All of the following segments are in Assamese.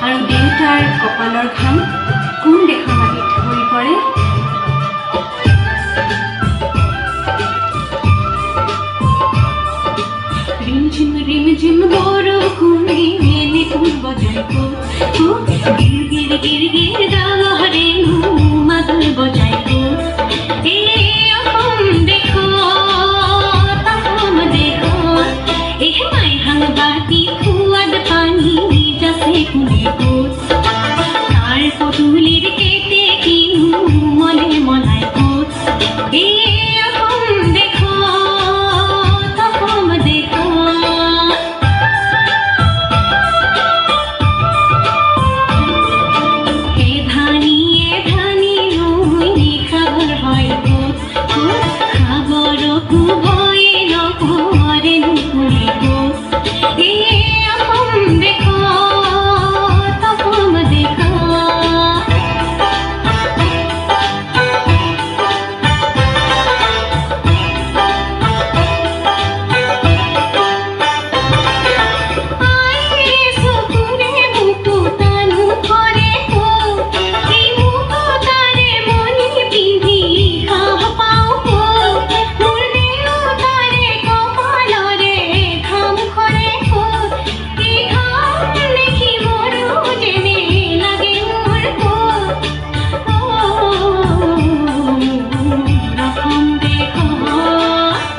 আৰু দেউতাৰ কপালৰ ঘাম কোন দেশৰ মাটিত ভৰি পৰে। ৰিমঝিম ৰিমঝিম বৰষুণে এনে কোন বজাই ক'ত, গিৰ গিৰ গিৰ গিৰ ডাঙৰে মাদল বজাই ক'ত। এই অসম দেশত, অসম দেশত এই মাইহাং বাতি সোৱাদ পানী যাচে কোনে ক'ত। তাৰ পদূলিৰ কেতে কিনো মনে মনাই ক'ত। এই অসম দেশত, অসম দেশত এধানি এধানি লৈ নিশাভৰ হয় ক'ত, সাগৰকো ভয় নকৰে নুশুনে ক'ত। এই অসম দেশত, অসম দেশত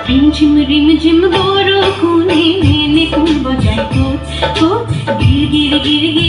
রিমঝিম রিমঝিম বরষুণে এনে কোন বজাই ক'ত, গির গির গির গির